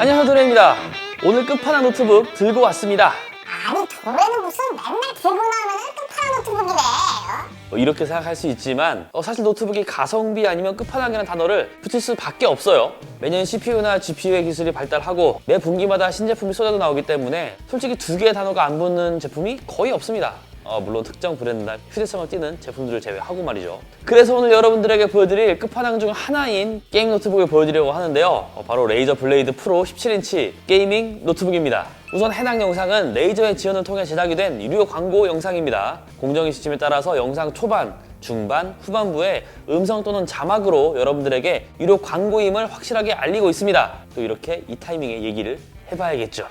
안녕하세요, 도레입니다. 오늘 끝판왕 노트북 들고 왔습니다. 아니 도레는 무슨 맨날 들고 나오면 끝판왕 노트북이래. 이렇게 생각할 수 있지만 사실 노트북이 가성비 아니면 끝판왕이라는 단어를 붙일 수밖에 없어요. 매년 CPU나 GPU의 기술이 발달하고 매 분기마다 신제품이 쏟아져 나오기 때문에 솔직히 두 개의 단어가 안 붙는 제품이 거의 없습니다. 물론 특정 브랜드나 휴대성을 띠는 제품들을 제외하고 말이죠. 그래서 오늘 여러분들에게 보여드릴 끝판왕 중 하나인 게임 노트북을 보여드리려고 하는데요. 바로 레이저 블레이드 프로 17인치 게이밍 노트북입니다. 우선 해당 영상은 레이저의 지원을 통해 제작이 된 유료 광고 영상입니다. 공정위 시점에 따라서 영상 초반, 중반, 후반부에 음성 또는 자막으로 여러분들에게 유료 광고임을 확실하게 알리고 있습니다. 또 이렇게 이 타이밍에 얘기를 해봐야겠죠.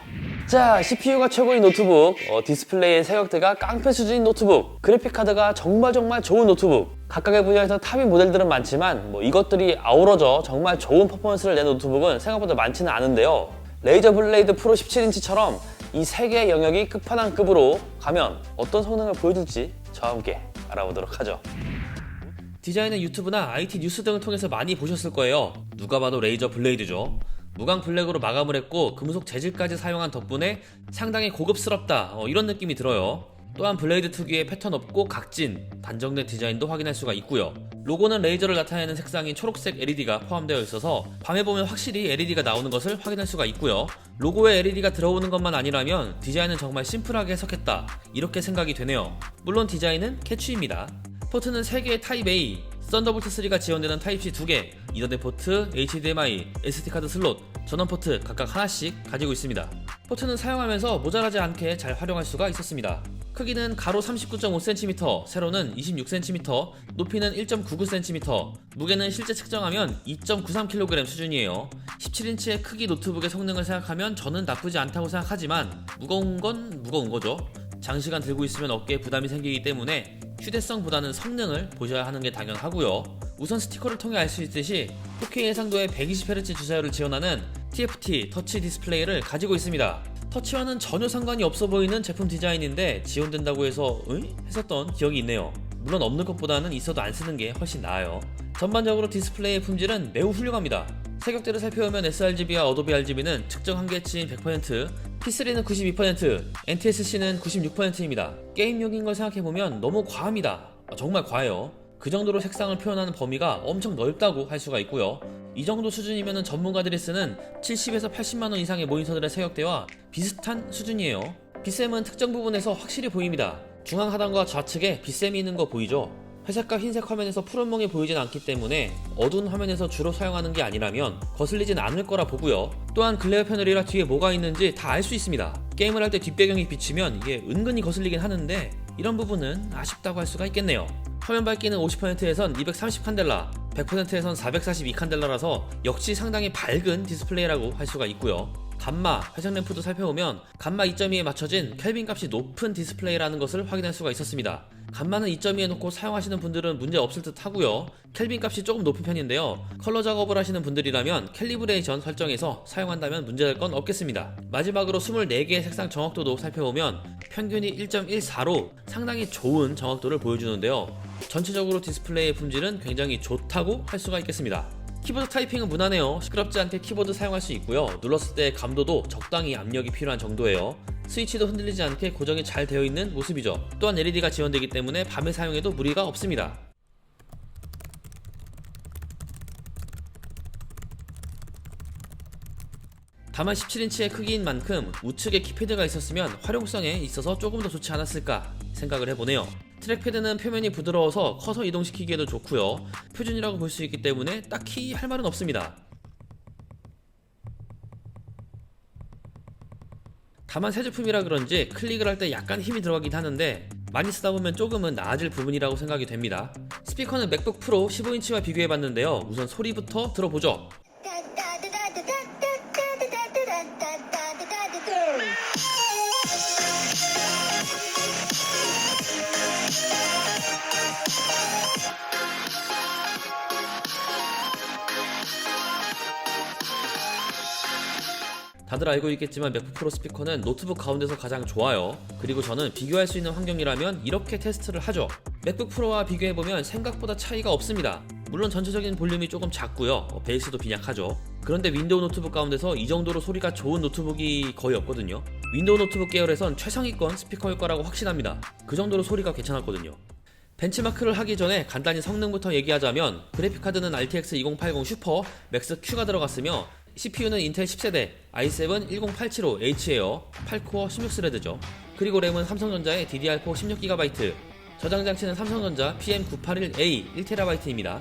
자, CPU가 최고인 노트북, 디스플레이의 색역대가 깡패 수준인 노트북, 그래픽카드가 정말 좋은 노트북. 각각의 분야에서 탑인 모델들은 많지만 이것들이 아우러져 정말 좋은 퍼포먼스를 내는 노트북은 생각보다 많지는 않은데요. 레이저 블레이드 프로 17인치처럼 이 세 개의 영역이 끝판왕급으로 가면 어떤 성능을 보여줄지 저와 함께 알아보도록 하죠. 디자인은 유튜브나 IT 뉴스 등을 통해서 많이 보셨을 거예요. 누가 봐도 레이저 블레이드죠. 무광 블랙으로 마감을 했고 금속 재질까지 사용한 덕분에 상당히 고급스럽다 이런 느낌이 들어요. 또한 블레이드 특유의 패턴 없고 각진, 단정된 디자인도 확인할 수가 있고요. 로고는 레이저를 나타내는 색상인 초록색 LED가 포함되어 있어서 밤에 보면 확실히 LED가 나오는 것을 확인할 수가 있고요. 로고에 LED가 들어오는 것만 아니라면 디자인은 정말 심플하게 해석했다 이렇게 생각이 되네요. 물론 디자인은 캐치입니다. 포트는 3개의 타입 A, 썬더볼트 3가 지원되는 타입C 2개, 이더넷 포트, HDMI, SD카드 슬롯, 전원 포트 각각 하나씩 가지고 있습니다. 포트는 사용하면서 모자라지 않게 잘 활용할 수가 있었습니다. 크기는 가로 39.5cm, 세로는 26cm, 높이는 1.99cm, 무게는 실제 측정하면 2.93kg 수준이에요. 17인치의 크기 노트북의 성능을 생각하면 저는 나쁘지 않다고 생각하지만 무거운 건 무거운 거죠. 장시간 들고 있으면 어깨에 부담이 생기기 때문에 휴대성보다는 성능을 보셔야 하는 게 당연하고요. 우선 스티커를 통해 알 수 있듯이 4K 해상도의 120Hz 주사율을 지원하는 TFT 터치 디스플레이를 가지고 있습니다. 터치와는 전혀 상관이 없어 보이는 제품 디자인인데 지원된다고 해서 했었던 기억이 있네요. 물론 없는 것보다는 있어도 안 쓰는 게 훨씬 나아요. 전반적으로 디스플레이의 품질은 매우 훌륭합니다. 색역대를 살펴보면 sRGB와 어도비 RGB는 측정 한계치인 100%, P3는 92%, NTSC는 96%입니다. 게임용인 걸 생각해보면 너무 과합니다. 정말 과해요. 그 정도로 색상을 표현하는 범위가 엄청 넓다고 할 수가 있고요. 이 정도 수준이면 전문가들이 쓰는 70에서 80만원 이상의 모니터들의 색역대와 비슷한 수준이에요. 빛샘은 특정 부분에서 확실히 보입니다. 중앙 하단과 좌측에 빛샘이 있는 거 보이죠? 회색과 흰색 화면에서 푸른멍이 보이진 않기 때문에 어두운 화면에서 주로 사용하는 게 아니라면 거슬리진 않을 거라 보고요. 또한 글레어 패널이라 뒤에 뭐가 있는지 다 알 수 있습니다. 게임을 할 때 뒷배경이 비치면 이게 은근히 거슬리긴 하는데 이런 부분은 아쉽다고 할 수가 있겠네요. 화면 밝기는 50%에선 230칸델라, 100%에선 442칸델라라서 역시 상당히 밝은 디스플레이라고 할 수가 있고요. 감마, 회색 램프도 살펴보면 감마 2.2에 맞춰진 켈빈 값이 높은 디스플레이라는 것을 확인할 수가 있었습니다. 감마는 2.2에 놓고 사용하시는 분들은 문제 없을 듯 하고요. 켈빈 값이 조금 높은 편인데요. 컬러 작업을 하시는 분들이라면 캘리브레이션 설정해서 사용한다면 문제될 건 없겠습니다. 마지막으로 24개의 색상 정확도도 살펴보면 평균이 1.14로 상당히 좋은 정확도를 보여주는데요. 전체적으로 디스플레이의 품질은 굉장히 좋다고 할 수가 있겠습니다. 키보드 타이핑은 무난해요. 시끄럽지 않게 키보드 사용할 수 있고요. 눌렀을 때 감도도 적당히 압력이 필요한 정도예요. 스위치도 흔들리지 않게 고정이 잘 되어 있는 모습이죠. 또한 LED가 지원되기 때문에 밤에 사용해도 무리가 없습니다. 다만 17인치의 크기인 만큼 우측에 키패드가 있었으면 활용성에 있어서 조금 더 좋지 않았을까 생각을 해보네요. 트랙패드는 표면이 부드러워서 커서 이동시키기에도 좋고요. 표준이라고 볼 수 있기 때문에 딱히 할 말은 없습니다. 다만 새 제품이라 그런지 클릭을 할 때 약간 힘이 들어가긴 하는데 많이 쓰다 보면 조금은 나아질 부분이라고 생각이 됩니다. 스피커는 맥북 프로 15인치와 비교해봤는데요. 우선 소리부터 들어보죠. 다들 알고 있겠지만 맥북 프로 스피커는 노트북 가운데서 가장 좋아요. 그리고 저는 비교할 수 있는 환경이라면 이렇게 테스트를 하죠. 맥북 프로와 비교해보면 생각보다 차이가 없습니다. 물론 전체적인 볼륨이 조금 작고요. 베이스도 빈약하죠. 그런데 윈도우 노트북 가운데서 이 정도로 소리가 좋은 노트북이 거의 없거든요. 윈도우 노트북 계열에선 최상위권 스피커일 거라고 확신합니다. 그 정도로 소리가 괜찮았거든요. 벤치마크를 하기 전에 간단히 성능부터 얘기하자면 그래픽카드는 RTX 2080 슈퍼 맥스 Q가 들어갔으며 CPU는 인텔 10세대 i7 10875H에요. 8코어 16스레드죠. 그리고 램은 삼성전자의 DDR4 16GB, 저장장치는 삼성전자 PM981A 1TB입니다.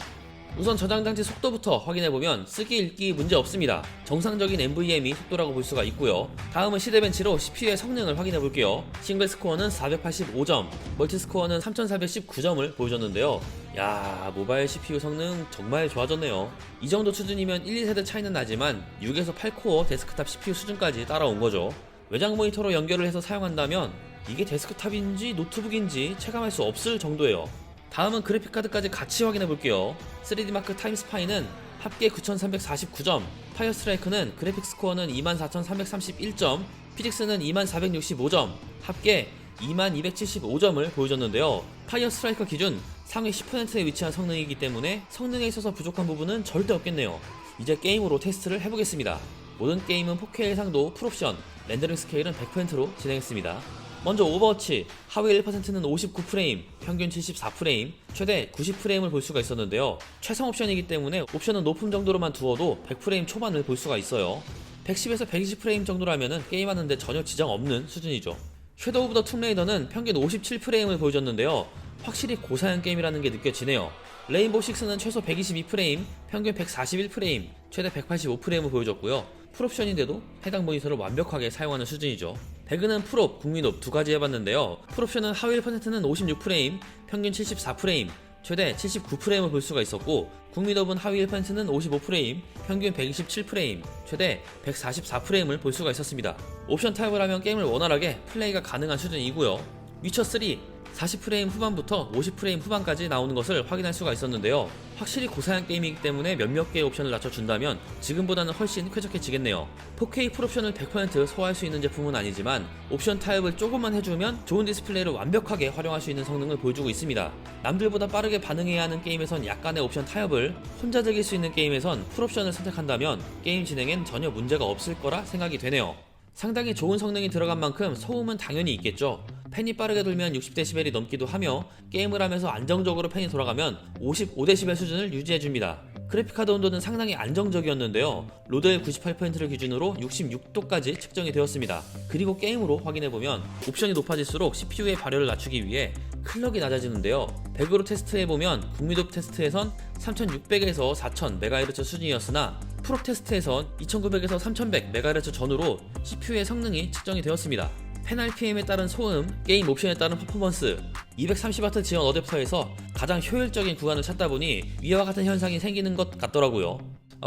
우선 저장장치 속도부터 확인해보면 쓰기 읽기 문제 없습니다. 정상적인 NVMe 속도라고 볼 수가 있고요. 다음은 시대벤치로 CPU의 성능을 확인해볼게요. 싱글 스코어는 485점, 멀티 스코어는 3419점을 보여줬는데요. 야, 모바일 CPU 성능 정말 좋아졌네요. 이 정도 수준이면 1, 2세대 차이는 나지만 6에서 8코어 데스크탑 CPU 수준까지 따라온 거죠. 외장 모니터로 연결을 해서 사용한다면 이게 데스크탑인지 노트북인지 체감할 수 없을 정도예요. 다음은 그래픽카드까지 같이 확인해볼게요. 3D마크 타임스파이는 합계 9349점, 파이어 스트라이크는 그래픽 스코어는 24331점, 피직스는 2465점, 합계 2275점을 보여줬는데요. 파이어 스트라이커 기준 상위 10%에 위치한 성능이기 때문에 성능에 있어서 부족한 부분은 절대 없겠네요. 이제 게임으로 테스트를 해보겠습니다. 모든 게임은 4K 해상도 풀옵션, 렌더링 스케일은 100%로 진행했습니다. 먼저 오버워치, 하위 1%는 59프레임, 평균 74프레임, 최대 90프레임을 볼 수가 있었는데요. 최상 옵션이기 때문에 옵션은 높음 정도로만 두어도 100프레임 초반을 볼 수가 있어요. 110에서 120프레임 정도라면 게임하는데 전혀 지장 없는 수준이죠. 섀도우 오브 더 툼레이더는 평균 57프레임을 보여줬는데요. 확실히 고사양 게임이라는 게 느껴지네요. 레인보우 6는 최소 122프레임, 평균 141프레임, 최대 185프레임을 보여줬고요. 풀옵션인데도 해당 모니터를 완벽하게 사용하는 수준이죠. 배그는 풀옵, 국민옵 두 가지 해봤는데요. 풀옵션은 하위 1%는 56프레임, 평균 74프레임, 최대 79프레임을 볼 수가 있었고, 국민옵은 하위 1%는 55프레임, 평균 127프레임, 최대 144프레임을 볼 수가 있었습니다. 옵션 타입을 하면 게임을 원활하게 플레이가 가능한 수준이고요. 위쳐3 40프레임 후반부터 50프레임 후반까지 나오는 것을 확인할 수가 있었는데요. 확실히 고사양 게임이기 때문에 몇몇 개의 옵션을 낮춰준다면 지금보다는 훨씬 쾌적해지겠네요. 4K 풀옵션을 100% 소화할 수 있는 제품은 아니지만 옵션 타입을 조금만 해주면 좋은 디스플레이를 완벽하게 활용할 수 있는 성능을 보여주고 있습니다. 남들보다 빠르게 반응해야 하는 게임에선 약간의 옵션 타협을, 혼자 즐길 수 있는 게임에선 풀옵션을 선택한다면 게임 진행엔 전혀 문제가 없을 거라 생각이 되네요. 상당히 좋은 성능이 들어간 만큼 소음은 당연히 있겠죠. 팬이 빠르게 돌면 60dB이 넘기도 하며 게임을 하면서 안정적으로 팬이 돌아가면 55dB 수준을 유지해줍니다. 그래픽카드 온도는 상당히 안정적이었는데요. 로드엘 98%를 기준으로 66도까지 측정이 되었습니다. 그리고 게임으로 확인해보면 옵션이 높아질수록 CPU의 발열을 낮추기 위해 클럭이 낮아지는데요. 배그로 테스트해보면 국미도 테스트에선 3600에서 4000MHz 수준이었으나 프로 테스트에선 2900에서 3100MHz 전후로 CPU의 성능이 측정이 되었습니다. 팬 RPM에 따른 소음, 게임 옵션에 따른 퍼포먼스, 230W 지원 어댑터에서 가장 효율적인 구간을 찾다 보니 위와 같은 현상이 생기는 것 같더라고요.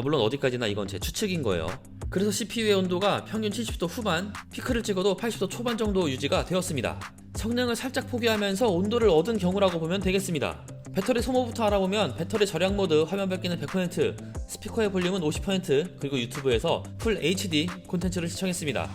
물론 어디까지나 이건 제 추측인 거예요. 그래서 CPU의 온도가 평균 70도 후반, 피크를 찍어도 80도 초반 정도 유지가 되었습니다. 성능을 살짝 포기하면서 온도를 얻은 경우라고 보면 되겠습니다. 배터리 소모부터 알아보면 배터리 절약 모드 화면 밝기는 100%, 스피커의 볼륨은 50%, 그리고 유튜브에서 풀 HD 콘텐츠를 시청했습니다.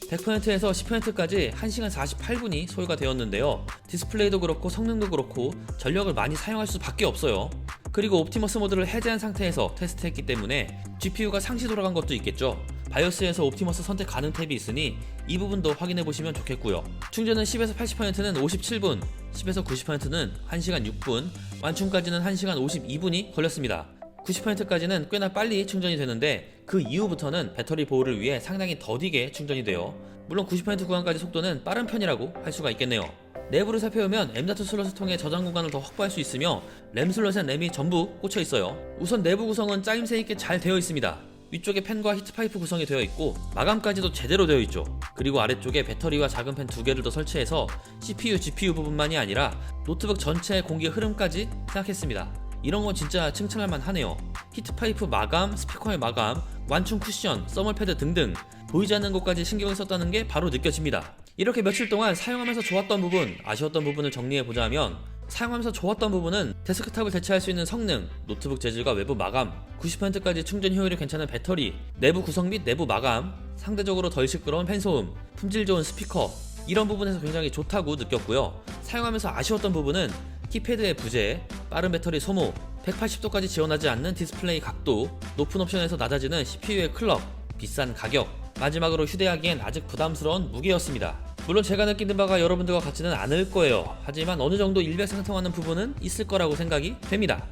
100%에서 10%까지 1시간 48분이 소요가 되었는데요. 디스플레이도 그렇고 성능도 그렇고 전력을 많이 사용할 수밖에 없어요. 그리고 옵티머스 모드를 해제한 상태에서 테스트했기 때문에 GPU가 상시 돌아간 것도 있겠죠. 바이오스에서 옵티머스 선택 가능 탭이 있으니 이 부분도 확인해보시면 좋겠고요. 충전은 10에서 80%는 57분, 10에서 90%는 1시간 6분, 완충까지는 1시간 52분이 걸렸습니다. 90%까지는 꽤나 빨리 충전이 되는데 그 이후부터는 배터리 보호를 위해 상당히 더디게 충전이 돼요. 물론 90% 구간까지 속도는 빠른 편이라고 할 수가 있겠네요. 내부를 살펴보면 M.2 슬롯을 통해 저장 공간을 더 확보할 수 있으며 램 슬롯엔 램이 전부 꽂혀 있어요. 우선 내부 구성은 짜임새 있게 잘 되어 있습니다. 위쪽에 팬과 히트파이프 구성이 되어 있고 마감까지도 제대로 되어 있죠. 그리고 아래쪽에 배터리와 작은 팬 두 개를 더 설치해서 CPU, GPU 부분만이 아니라 노트북 전체의 공기 흐름까지 생각했습니다. 이런 건 진짜 칭찬할만 하네요. 히트파이프 마감, 스피커의 마감, 완충 쿠션, 써멀 패드 등등 보이지 않는 곳까지 신경을 썼다는 게 바로 느껴집니다. 이렇게 며칠 동안 사용하면서 좋았던 부분, 아쉬웠던 부분을 정리해보자면 사용하면서 좋았던 부분은 데스크탑을 대체할 수 있는 성능, 노트북 재질과 외부 마감, 90%까지 충전 효율이 괜찮은 배터리, 내부 구성 및 내부 마감, 상대적으로 덜 시끄러운 팬소음, 품질 좋은 스피커, 이런 부분에서 굉장히 좋다고 느꼈고요. 사용하면서 아쉬웠던 부분은 키패드의 부재, 빠른 배터리 소모, 180도까지 지원하지 않는 디스플레이 각도, 높은 옵션에서 낮아지는 CPU의 클럭, 비싼 가격, 마지막으로 휴대하기엔 아직 부담스러운 무게였습니다. 물론 제가 느끼는 바가 여러분들과 같지는 않을 거예요. 하지만 어느 정도 일맥상통하는 부분은 있을 거라고 생각이 됩니다.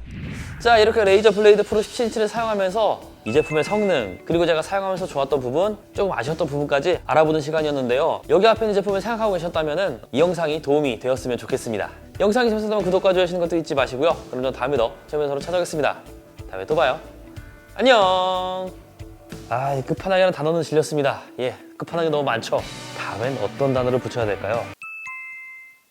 자, 이렇게 레이저 블레이드 프로 17인치를 사용하면서 이 제품의 성능, 그리고 제가 사용하면서 좋았던 부분, 조금 아쉬웠던 부분까지 알아보는 시간이었는데요. 여기 앞에 있는 제품을 생각하고 계셨다면 이 영상이 도움이 되었으면 좋겠습니다. 영상이 재밌었다면 구독과 좋아요 하시는 것도 잊지 마시고요. 그럼 전 다음에 더 재밌는 영상으로 찾아오겠습니다. 다음에 또 봐요. 안녕. 이 끝판왕이라는 단어는 질렸습니다. 끝판왕이 너무 많죠? 다음엔 어떤 단어를 붙여야 될까요?